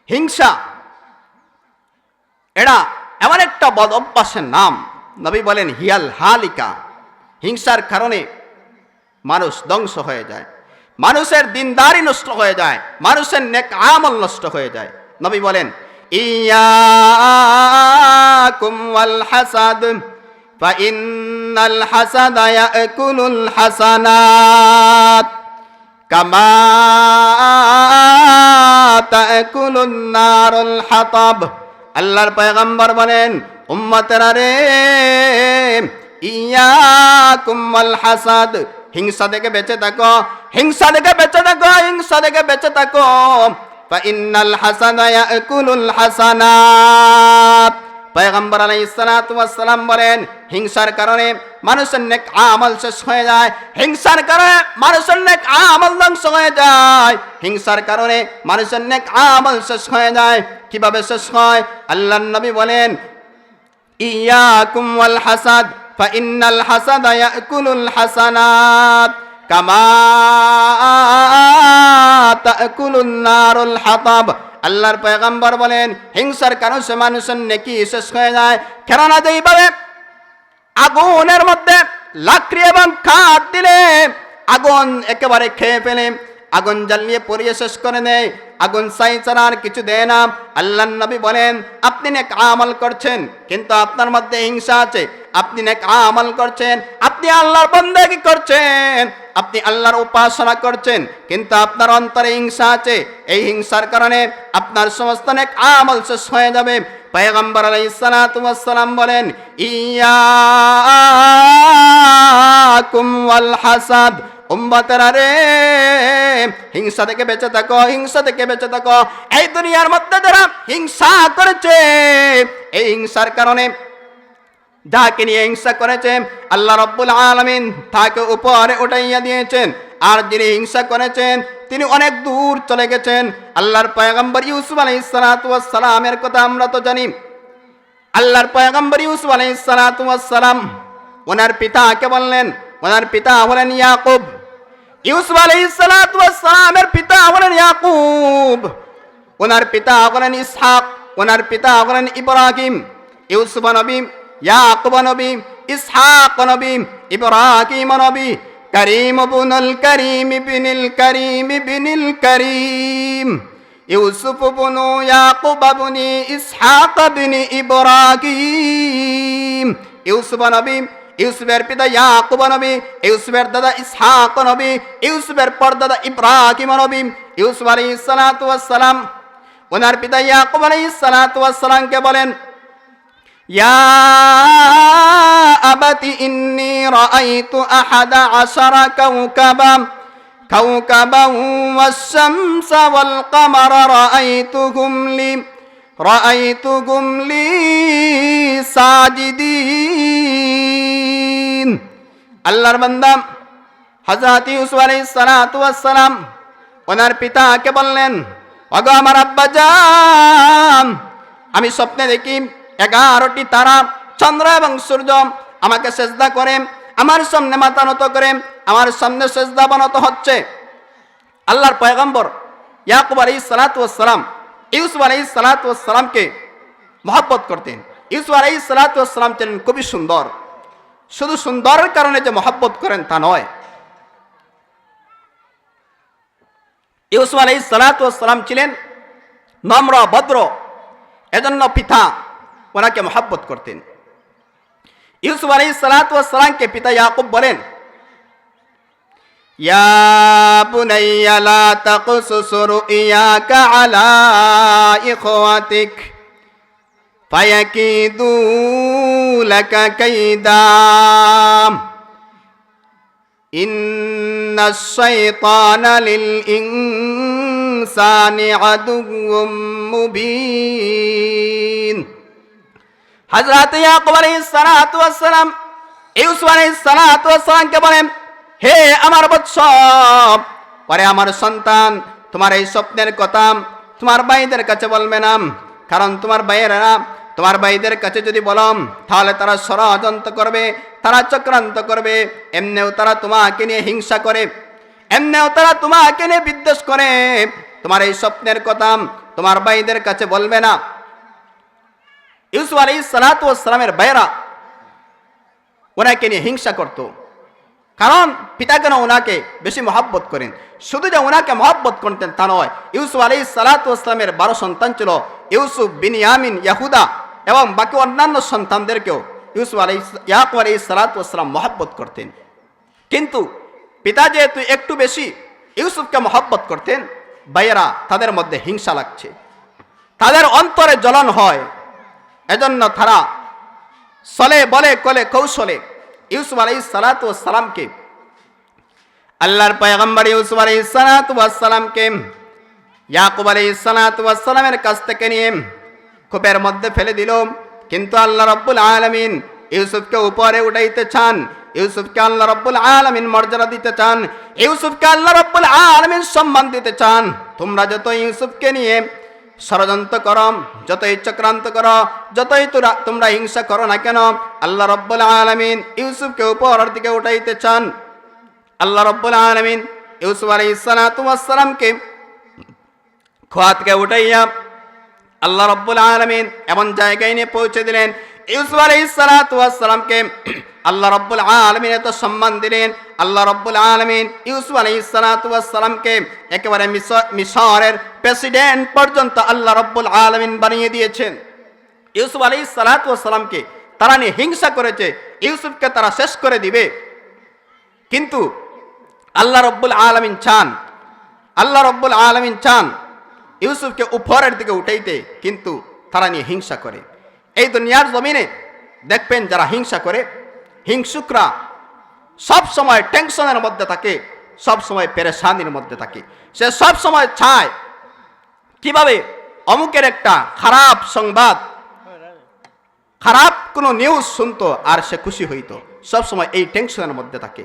হিংসা এটা এমন একটা বদ অভ্যাসের নাম, নবী বলেন হিয়াল হালিকা, হিংসার কারণে মানুষ ধ্বংস হয়ে যায়, মানুষের দিনদারি নষ্ট হয়ে যায়, মানুষের নেক আমল নষ্ট হয়ে যায়। নবী বলেন ইয়াকুম ওয়াল হাসাদ ফাইন্নাল হাসাদা ইয়াকুলুল হাসানাত কামা তাকুলুন নারুল হাতাব। আল্লাহর পয়গম্বর বলেন উম্মতেরা রে, ইয়াকুম ওয়াল হাসাদ, হিংসা থেকে বেঁচে থাকো, হিংসা থেকে বেঁচে থাকো, হিংসা থেকে বেঁচে থাকো। ফাইন্নাল হাসাদা ইয়াকুলুল হাসানাত। পয়গম্বর আলাইহিস সালাতু ওয়াস সালাম বলেন হিংসার কারণে মানুষের নেক আমল শেষ হয়ে যায়, হিংসার কারণে মানুষের নেক আমল ধ্বংস হয়ে যায়, হিংসার কারণে মানুষের নেক আমল শেষ হয়ে যায়। কিভাবে শেষ হয়? আল্লাহর নবী বলেন ইয়াকুম ওয়াল হাসাদ ফাইন্নাল হাসাদা ইয়াকুলুল হাসানাত কামা তাকুলুন নারুল হাতাব। আল্লাহর পয়গম্বর বলেন হিংসার কারণে মানুষের নেকি শেষ হয়ে যায়। কেননা যেইভাবে আগুনের মধ্যে লাকড়ি এবং কাঠ দিলে আগুন একেবারে খেয়ে ফেলে, আগুন জ্বালিয়ে পরিয়ে শেষ করে দেয়, আগুন ছাই ছাড়া আর কিছু দেয় না। আল্লাহর নবী বলেন আপনি নেক আমল করছেন কিন্তু আপনার মধ্যে হিংসা আছে, আপনি নেক আমল করছেন, আপনি আল্লাহর বন্দেগী করছেন, আপনি আল্লাহর উপাসনা করছেন কিন্তু আপনার অন্তরে হিংসা আছে, এই হিংসার কারণে আপনার সমস্ত নেক আমল শেষ হয়ে যাবে। পয়গম্বর আলাইহিস সালাতু ওয়াস সালাম বলেন ইয়াকুম ওয়াল হাসাদ, উম্মতেরা রে হিংসা থেকে বেঁচে থাকো, হিংসা থেকে বেঁচে থাকো। এই দুনিয়ার মধ্যে যারা হিংসা করেছে, এই হিংসার কারণে যাকে নিয়ে হিংসা করেছে আল্লাহ রাব্বুল আলামিন তাকে উপরে উঠাইয়া দিয়েছেন, আর যিনি হিংসা করেছেন তিনি অনেক দূর চলে গেছেন। আল্লাহর পয়গম্বর ইউসুফ আলাইহিস সালাতু ওয়াস সালামের কথা আমরা তো জানি। আল্লাহর পয়গম্বর ইউসুফ আলাইহিস সালাতু ওয়াস সালাম ওনার পিতাকে বললেন, ওনার পিতা হলেন ইয়াকুব। ইউসুফ আলাইহিস সালাতু ওয়াস সালামের পিতা হলেন ইয়াকুব, ওনার পিতা হলেন ইসহাক, ওনার পিতা হলেন ইব্রাহিম। ইউসুফ নবী, ইয়াকুব নবী, ইসহাক নবী, ইব্রাহিম নবী। করিম ইবনুল করিম ইবনুল করিম ইবনুল করিম, ইউসুফ ইবনু ইয়াকুব ইবনু ইসহাক ইবনু ইব্রাহিম। ইউসুফ নবী, ইউসুফের পিতা ইয়াকুব নবী, ইউসুফের দাদা ইসহাক নবী, ইউসুফের পরদাদা ইব্রাহিম নবী। ইউসুফ আলাইহিস সালাতু ওয়াস সালাম ওনার পিতা ইয়াকুব আলাইহিস সালাতু ওয়াস সালামকে বলেন ইয়া আবাতি ইন্নী রাআইতু আহাদা আশারা কাওকাবাম কাওকাবান ওয়াস শামসা ওয়াল কমারা রাআইতুহুম লি সাজিদিন। আল্লাহর বান্দা হযরত ইউসুফ আলাইহিস সালাতু ওয়াস সালাম ওনার পিতাকে বললেন ওগো আমার আব্বাজান, আমি স্বপ্নে দেখি 11টি তারা, চন্দ্র এবং সূর্য আমাকে সেজদা করে, আমার সামনে মাথা নত করে, আমার সামনে সেজদা বানাতে হচ্ছে। আল্লাহর পয়গম্বর ইয়াকুব আলাইহিস সালাতু ওয়াস সালাম ইউসুফ আলাইহিস সালাতু ওয়াস সালামকে মহব্বত করতেন। ইউসুফ আলাইহিস সালাতু ওয়াস সালাম ছিলেন খুবই সুন্দর, শুধু সুন্দরের কারণে যে মহব্বত করেন তা নয়। ইউসুফ আলাইহিস সালাতু ওয়াস সালাম ছিলেন নম্র ভদ্র, এজন্য পিতা ওনাকে মহব্বত করতেন। ইউসুফ আলাইহিস সালাতু ওয়াস সালামকে পিতা ইয়াকুব বলেন ইয়া বুনাইয়া লা তাকসুস রুইয়াকা আলা ইখওয়াতিক ফায়াকিদু লাকা কাইদা ইন্নাশ শাইতানা লিল ইনসানি আদুউম মুবিন। হযরত ইয়াকুব আলাইহিস সালাতু ওয়াস সালাম ইউসুফ আলাইহিস সালাতু ওয়াস সালামকে বলেন হে আমার বৎস, পরে আমার সন্তান, তোমার এই স্বপ্নের কথা তোমার ভাইদের কাছে বলবে না, কারণ তোমার ভাইয়েরা তোমার ভাইদের কাছে যদি বলো তাহলে তারা ষড়যন্ত্র করবে, তারা চক্রান্ত করবে, এমনিও তারা তোমাকে নিয়ে হিংসা করে, এমনিও তারা তোমাকে নিয়ে বিদ্বেষ করে। তোমার এই স্বপ্নের কথা তোমার ভাইদের কাছে বলবে না। ইউসুফ আলাইহিস সালাতু ওয়াস সালামের ভাইরা ওনাকে নিয়ে হিংসা করত, কারণ পিতা কেন ওনাকে বেশি মহব্বত করেন। শুধু যে ওনাকে মহব্বত করতেন তা নয়, ইউসুফ আলাইহিস সালাতু ওয়াস সালামের 12 সন্তান ছিল। ইউসুফ, বিনিয়ামিন, ইয়াহুদা এবং বাকি অন্যান্য সন্তানদেরকেও ইয়াকুব আলাইহিস সালাতু ওয়াস সালাম মহব্বত করতেন। কিন্তু পিতা যেহেতু একটু বেশি ইউসুফকে মহব্বত করতেন, ভাইয়েরা তাদের মধ্যে হিংসা লাগছে, তাদের অন্তরে জ্বলন হয়। এজন্য তারা চলে বলে কলে কৌশলে ইউসুফ আলাইহিস সালাতু ওয়াস সালামকে, আল্লাহর পয়গম্বর ইউসুফ আলাইহিস সালাতু ওয়াস সালামকে ইয়াকুব আলাইহিস সালাতু ওয়াস সালামের কাছ থেকে নিয়ে কূপের মধ্যে ফেলে দিল। কিন্তু আল্লাহ রাব্বুল আলামিন ইউসুফকে উপরে উঠাইতে চান, ইউসুফকে আল্লাহ রাব্বুল আলামিন মর্যাদা দিতে চান, ইউসুফকে আল্লাহ রাব্বুল আলামিন সম্মান দিতে চান। তোমরা যত ইউসুফকে নিয়ে ষড়যন্ত্র করো, যতই চক্রান্ত করো, যতই তোমরা হিংসা করো না কেন, আল্লাহ রাব্বুল আলামিন ইউসুফকে উপরের দিকে উঠাইতে চান। আল্লাহ রাব্বুল আলামিন ইউসুফ আলাইহিস সালাতু ওয়াস সালামকে কুয়া থেকে উঠাইয়া আল্লাহ রাব্বুল আলামিন এমন জায়গায় নিয়ে পৌঁছে দিলেন, ইউসুফ আলাইহিস সালাতু ওয়াস সালামকে আল্লাহ রাব্বুল আলামিন এত সম্মান দিলেন। আল্লাহ রাব্বুল আলামিন ইউসুফ আলাইহিস সালাতু ওয়াস সালামকে একেবারে মিশরের প্রেসিডেন্ট পর্যন্ত আল্লাহ রাব্বুল আলামিন বানিয়ে দিয়েছেন। ইউসুফ আলাইহিস সালাতু ওয়াস সালামকে তারা নিয়ে হিংসা করেছে, ইউসুফকে তারা শেষ করে দিবে। কিন্তু আল্লাহ রাব্বুল আলামিন চান, আল্লাহ রাব্বুল আলামিন চান ইউসুফকে উপরের দিকে উঠাইতে, কিন্তু তারা নিয়ে হিংসা করে। এই দুনিয়ার জমিনে দেখবেন যারা হিংসা করে, হিংসুকরা সব সময় টেনশনের মধ্যে থাকে, সব সময় পেরেশানির মধ্যে থাকে। সে সব সময় চায় কিভাবে অমুকের একটা খারাপ সংবাদ, খারাপ কোনো নিউজ শুনতো আর সে খুশি হইতো, সব সময় এই টেনশনের মধ্যে থাকে।